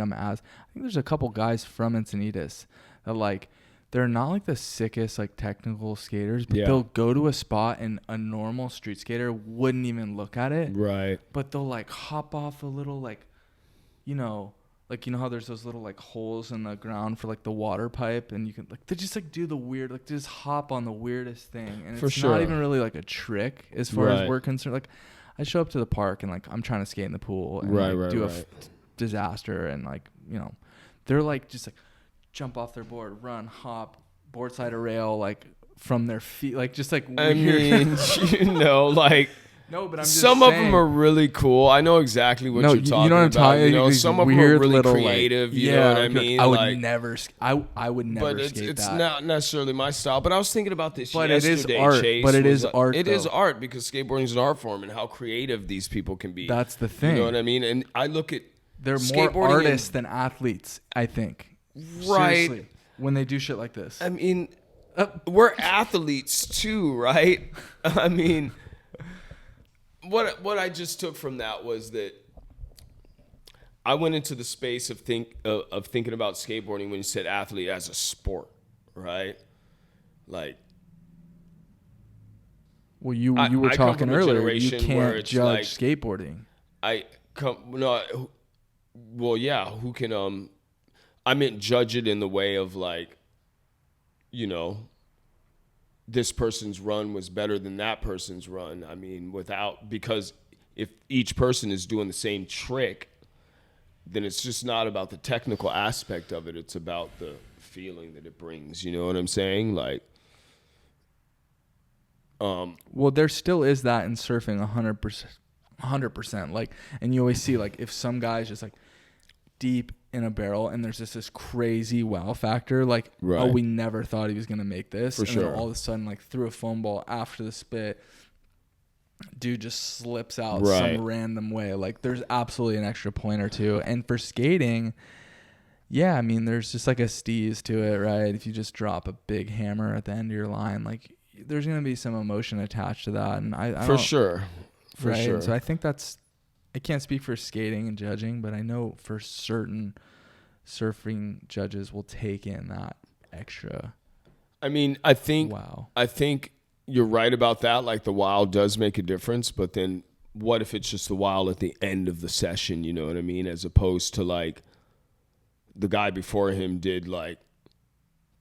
there's a couple guys from Encinitas that like, they're not like the sickest like technical skaters, but they'll go to a spot and a normal street skater wouldn't even look at it. Right. But they'll like hop off a little like, you know how there's those little like holes in the ground for like the water pipe, and you can like, they just like do the weird, like just hop on the weirdest thing, and it's not even really like a trick as far as we're concerned. Like, I show up to the park and like I'm trying to skate in the pool and do a disaster, and like, you know, they're like just like jump off their board, run, hop, board side of rail, like from their feet, like just like weird. I mean, you know, like. No, but I'm just some saying. of them are really cool. I know exactly what you're talking about. You know what I'm talking about? You know, some of them are really creative. Like, you know what I mean? I would never skate but it's not necessarily my style. But I was thinking about this yesterday, it is art. Chase. But it is art. It is art because skateboarding is an art form, and how creative these people can be. That's the thing. You know what I mean? And I look at they're more artists than athletes, I think. Right. Seriously, when they do shit like this. I mean, we're athletes too, right? I mean. What I just took from that was that I went into the space of thinking about skateboarding when you said athlete as a sport, right? Like, well, you were talking earlier. You can't judge like, skateboarding. Who can I meant judge it in the way of like, you know, this person's run was better than that person's run. I mean, because if each person is doing the same trick, then it's just not about the technical aspect of it. It's about the feeling that it brings. You know what I'm saying? Like, well, there still is that in surfing 100%. Like, and you always see like if some guy's just like deep in a barrel and there's just this crazy wow factor, like, oh, we never thought he was going to make this. For sure. Then all of a sudden, like, through a foam ball after the spit, dude just slips out some random way. Like, there's absolutely an extra point or two. And for skating, yeah, I mean, there's just like a steez to it, right? If you just drop a big hammer at the end of your line, like, there's going to be some emotion attached to that. And I For sure. So I think I can't speak for skating and judging, but I know for certain surfing judges will take in that extra. I mean, I think you're right about that. Like, the wow does make a difference, but then what if it's just the wow at the end of the session? You know what I mean? As opposed to like the guy before him did like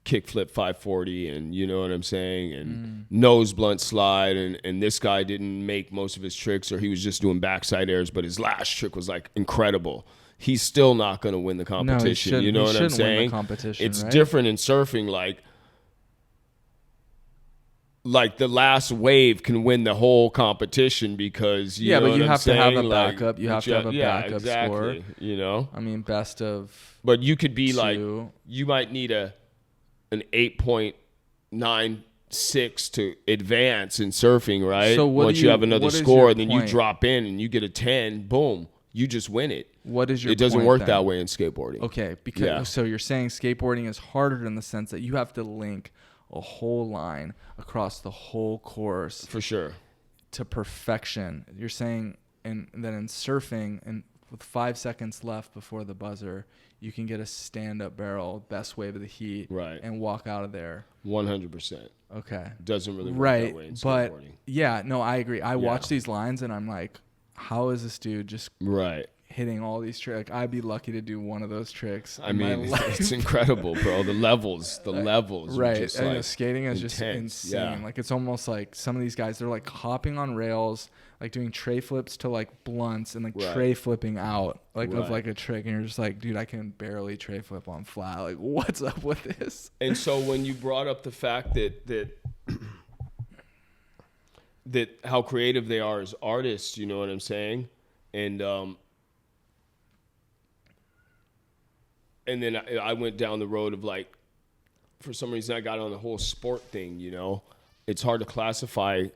kickflip 540 and you know what I'm saying, and nose blunt slide, and this guy didn't make most of his tricks, or he was just doing backside airs, but his last trick was like incredible. He's still not going to win the competition. No, you know what I'm saying? It's different in surfing. Like the last wave can win the whole competition because you know but you what have I'm to have saying? a backup. You have to have a backup exactly, score. You know, I mean, best of. But you could be 2. like, you might need an 8.96 to advance in surfing, right? So once you have another score, then you drop in and you get a 10, boom, you just win it. What is your? It doesn't work that way in skateboarding. Okay, because so you're saying skateboarding is harder in the sense that you have to link a whole line across the whole course for sure to perfection. You're saying, and then in surfing, and with 5 seconds left before the buzzer, you can get a stand-up barrel, best wave of the heat, and walk out of there. 100%. Okay. Doesn't really work that way in skateboarding. But yeah, no, I agree. I watch these lines and I'm like, how is this dude just hitting all these tricks. Like, I'd be lucky to do one of those tricks. I mean, it's incredible, bro. The levels, right? Just and like skating is intense. just insane. Yeah. Like, it's almost like some of these guys, they're like hopping on rails, like doing tray flips to like blunts and like tray flipping out like of like a trick, and you're just like, dude, I can barely tray flip on flat. Like, what's up with this? And so when you brought up the fact that how creative they are as artists, you know what I'm saying? And then I went down the road of like, for some reason I got on the whole sport thing, you know. It's hard to classify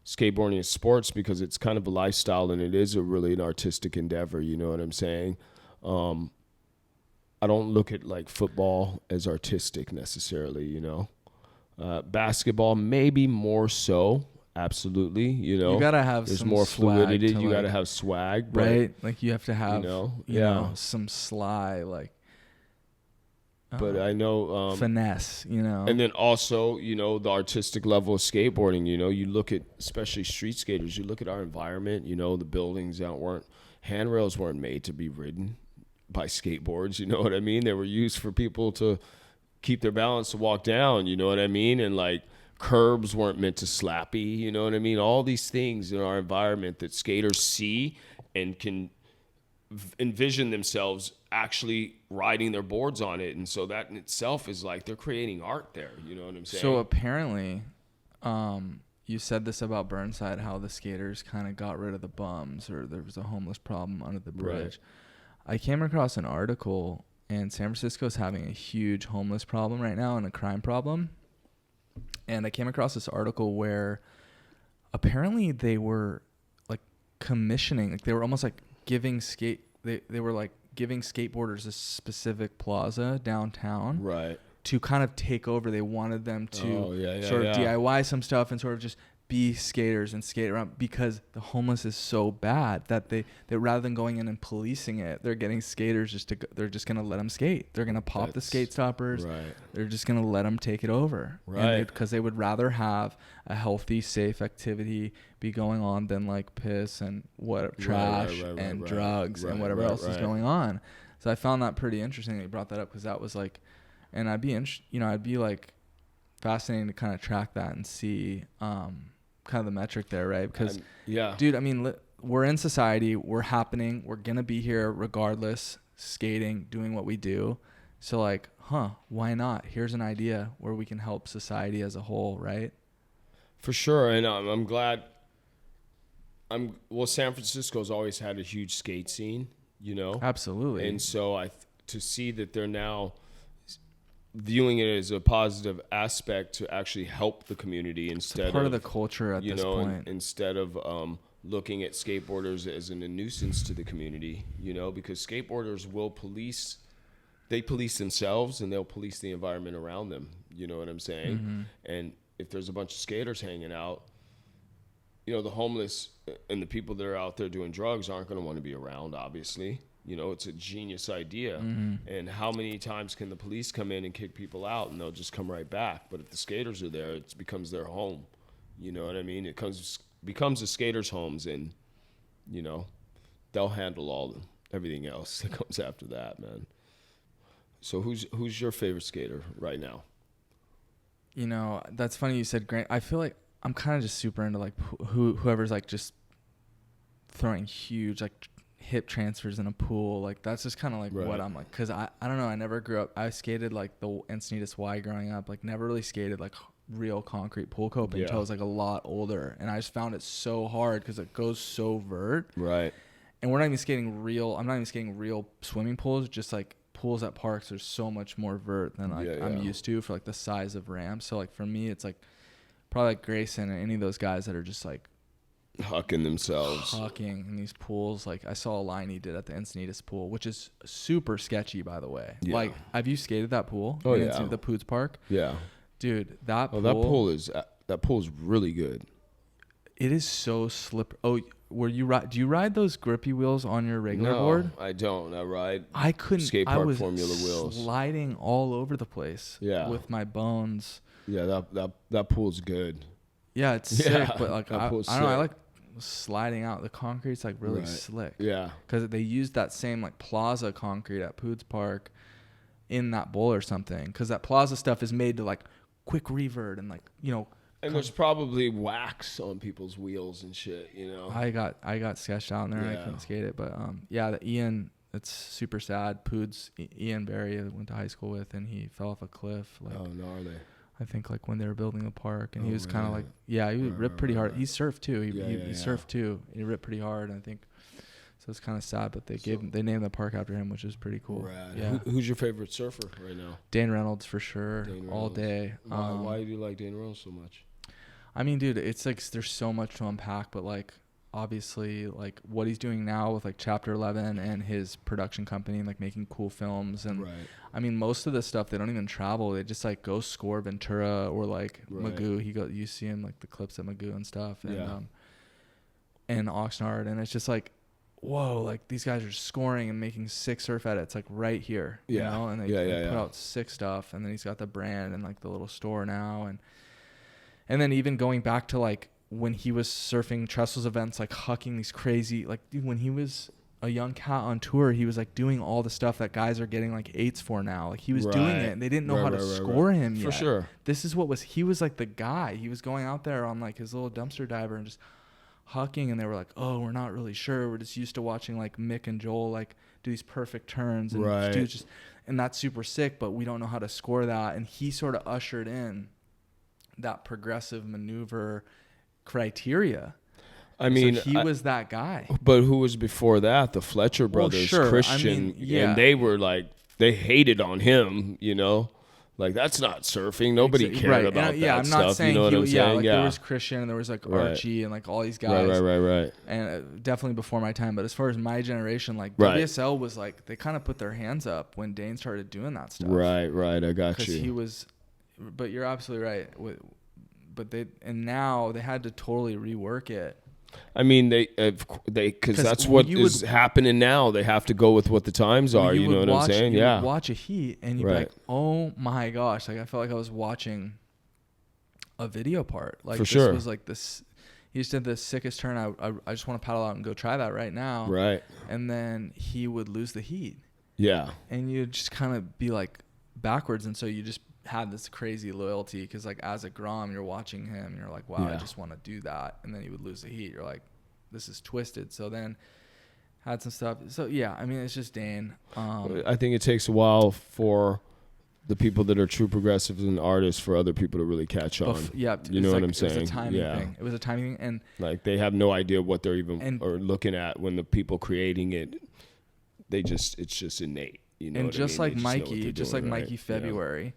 skateboarding as sports because it's kind of a lifestyle and it is really an artistic endeavor, you know what I'm saying? I don't look at like football as artistic necessarily, you know. Basketball, maybe more so. Absolutely, you know. You gotta have there's some more fluidity. You like, gotta have swag, right? Like you have to have, you yeah, know, some sly, like. But I know finesse, you know. And then also, you know, the artistic level of skateboarding. You know, you look at especially street skaters. You look at our environment. You know, the buildings handrails weren't made to be ridden by skateboards. You know what I mean? They were used for people to keep their balance to walk down. You know what I mean? And like, curbs weren't meant to slappy, you know what I mean? All these things in our environment that skaters see and can envision themselves actually riding their boards on it. And so that in itself is like they're creating art there, you know what I'm saying? So apparently, you said this about Burnside, how the skaters kind of got rid of the bums, or there was a homeless problem under the bridge. Right. I came across an article, and San Francisco is having a huge homeless problem right now and a crime problem. And I came across this article where apparently they were like commissioning, like they were almost like giving they were like giving skateboarders a specific plaza downtown, right, to kind of take over. They wanted them to sort of yeah. DIY some stuff and sort of just be skaters and skate around, because the homeless is so bad that they rather than going in and policing it, they're getting skaters they're just going to let them skate. They're going to pop the skate stoppers. Right. They're just going to let them take it over. Right. Because they would rather have a healthy, safe activity be going on than like piss and trash and drugs and whatever else is going on. So I found that pretty interesting that you brought that up, because that was like, and I'd be like fascinating to kind of track that and see, kind of the metric there, right? Because, dude, I mean, we're in society, we're happening, we're gonna be here regardless, skating, doing what we do. So like, why not? Here's an idea where we can help society as a whole, right? For sure. And I'm glad. San Francisco's always had a huge skate scene, you know. Absolutely. And so to see that they're now viewing it as a positive aspect to actually help the community instead of part of the culture at this point. Instead of looking at skateboarders as a nuisance to the community, you know, because skateboarders will police themselves and they'll police the environment around them. You know what I'm saying? Mm-hmm. And if there's a bunch of skaters hanging out, you know, the homeless and the people that are out there doing drugs aren't going to want to be around, obviously. You know, it's a genius idea. Mm-hmm. And how many times can the police come in and kick people out and they'll just come right back? But if the skaters are there, it becomes their home. You know what I mean? It becomes the skaters' homes, and, you know, they'll handle everything else that comes after that, man. So who's your favorite skater right now? You know, that's funny you said Grant. I feel like I'm kind of just super into like whoever's like just throwing huge like hip transfers in a pool. Like that's just kind of like what I'm like, because I don't know, I never grew up, I skated like the Encinitas Y growing up, like never really skated like real concrete pool coping until I was like a lot older, and I just found it so hard because it goes so vert, right? And I'm not even skating real swimming pools, just like pools at parks. There's so much more vert than like I'm used to for like the size of ramps. So like for me it's like probably like Grayson and any of those guys that are just like hucking themselves in these pools. Like I saw a line he did at the Encinitas pool, which is super sketchy, by the way. Like, have you skated that pool? The Poots Park? Yeah, dude, that pool is really good. It is so slippery. Do you ride those grippy wheels on your regular board? I don't. I couldn't. Skate park formula wheels, sliding all over the place. With my bones. Yeah, that pool's good. Yeah, it's sick, but like I don't know. sliding out. The concrete's like really slick. Yeah. Because they used that same like plaza concrete at Poods Park in that bowl or something. Because that plaza stuff is made to like quick revert and like, you know. And there's probably wax on people's wheels and shit, you know. I got sketched out in there. I couldn't skate it, but the Ian, it's super sad. Poods, Ian Barry, I went to high school with, and he fell off a cliff. Like, oh, gnarly. I think like when they were building the park, and he was kind of like, he ripped pretty hard. He surfed too. He surfed too. He ripped pretty hard, and I think so. It's kind of sad, but they named the park after him, which is pretty cool. Rad. Yeah. Who's your favorite surfer right now? Dane Reynolds for sure, all day. Why do you like Dane Reynolds so much? I mean, dude, it's like there's so much to unpack, but like obviously like what he's doing now with like Chapter 11 and his production company and like making cool films, and I mean most of the stuff they don't even travel, they just like go score Ventura or like Magoo. You see him like the clips at Magoo and stuff, and Oxnard, and it's just like, whoa, like these guys are scoring and making sick surf edits like right here, you know, and they put out sick stuff, and then he's got the brand and like the little store now, and then even going back to like when he was surfing Trestles events, like hucking these crazy, like dude, when he was a young cat on tour, he was like doing all the stuff that guys are getting like 8s for now. Like he was doing it, and they didn't know how to score him yet. For sure. This is he was like the guy. He was going out there on like his little dumpster diver and just hucking, and they were like, oh, we're not really sure. We're just used to watching like Mick and Joel like do these perfect turns and do just, and that's super sick, but we don't know how to score that. And he sort of ushered in that progressive maneuver criteria. I mean, so he was that guy. But who was before that? The Fletcher brothers, Christian, and they were like, they hated on him, you know, like that's not surfing. Nobody cared about that I'm stuff. Not saying you know what I'm saying? Like there was Christian, and there was like Archie, and like all these guys. Right. And definitely before my time. But as far as my generation, like WSL was like they kind of put their hands up when Dane started doing that stuff. Right. I got you. Because he was. But you're absolutely right. But now they had to totally rework it. I mean, because that's what is happening now. They have to go with what the times are. You know what I'm saying? You would watch a heat and you'd be like, oh my gosh! Like I felt like I was watching a video part. Like this was like this. He just did the sickest turn. I just want to paddle out and go try that right now. Right. And then he would lose the heat. Yeah. And you'd just kind of be like backwards, and so you just had this crazy loyalty because like as a Grom you're watching him and you're like, wow, I just want to do that, and then he would lose the heat, you're like, this is twisted. So then had some stuff. So yeah, I mean it's just Dane. I think it takes a while for the people that are true progressives and artists for other people to really catch on. You know what I'm saying? It was a timing thing. It was a timing thing, and like they have no idea what they're even or looking at when the people creating it. It's just innate. You know, and just like Mikey, Mikey February.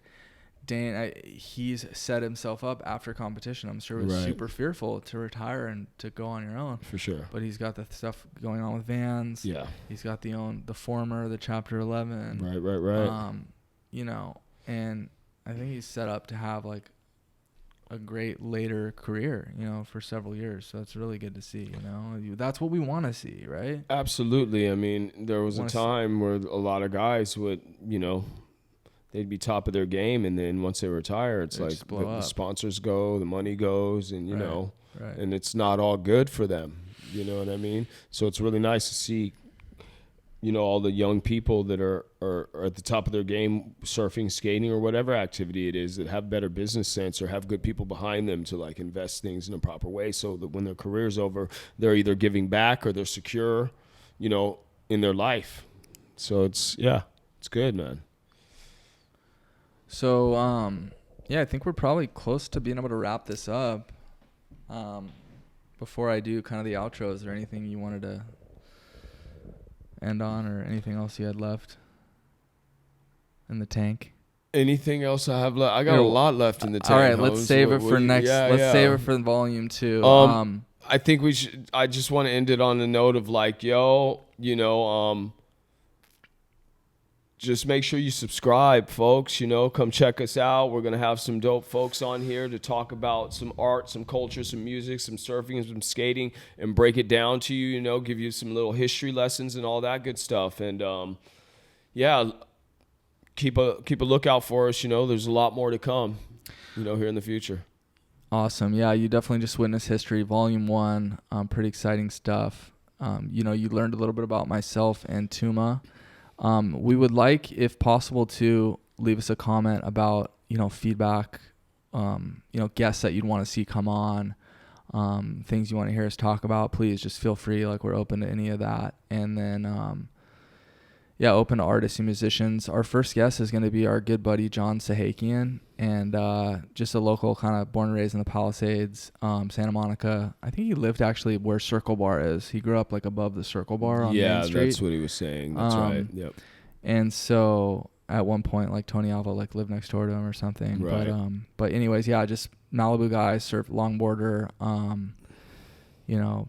Dane, he's set himself up after competition. I'm sure was super fearful to retire and to go on your own. For sure. But he's got the stuff going on with Vans. Yeah. He's got the former, the Chapter 11. Right. You know, and I think he's set up to have like a great later career, you know, for several years. So it's really good to see, you know. That's what we want to see, right? Absolutely. I mean, there was a time where a lot of guys would, you know, they'd be top of their game, and then once they retire, it's like the sponsors go, the money goes, and you know, and it's not all good for them. You know what I mean? So it's really nice to see, you know, all the young people that are at the top of their game, surfing, skating, or whatever activity it is, that have better business sense or have good people behind them to like invest things in a proper way, so that when their career's over, they're either giving back or they're secure, you know, in their life. So it's good, man. So, I think we're probably close to being able to wrap this up. Before I do kind of the outro, is there anything you wanted to end on or anything else you had left in the tank? Anything else I have left? I got a lot left in the tank. All right, let's save it for next. Let's save it for volume 2. I think we should. I just want to end it on the note of like, just make sure you subscribe, folks. You know, come check us out. We're going to have some dope folks on here to talk about some art, some culture, some music, some surfing, and some skating, and break it down to you, you know, give you some little history lessons and all that good stuff. And, keep a lookout for us. You know, there's a lot more to come, you know, here in the future. Awesome. Yeah, you definitely just witnessed history, volume 1. Pretty exciting stuff. You learned a little bit about myself and Tuma. We would like, if possible, to leave us a comment about, feedback, guests that you'd want to see come on, things you want to hear us talk about. Please just feel free. Like, we're open to any of that. And then, open to artists and musicians. Our first guest is going to be our good buddy, John Sahakian, and just a local, kind of born and raised in the Palisades, Santa Monica. I think he lived actually where Circle Bar is. He grew up like above the Circle Bar on Main Street. Yeah, that's what he was saying. That's right. Yep. And so at one point, like, Tony Alva lived next door to him or something. Right. But anyways, yeah, just Malibu guy, surf longboarder,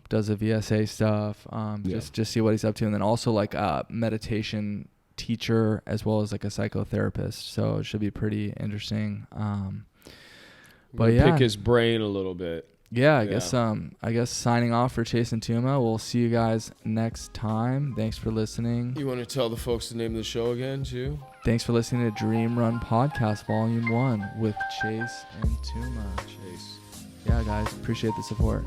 does the VSA stuff, just see what he's up to. And then also like a meditation teacher as well as like a psychotherapist. So it should be pretty interesting. But yeah, pick his brain a little bit. Yeah, I guess signing off for Chase and Tuma. We'll see you guys next time. Thanks for listening. You want to tell the folks the name of the show again too? Thanks for listening to Dreamrun Podcast Volume 1 with Chase and Tuma. Chase. Yeah, guys, appreciate the support.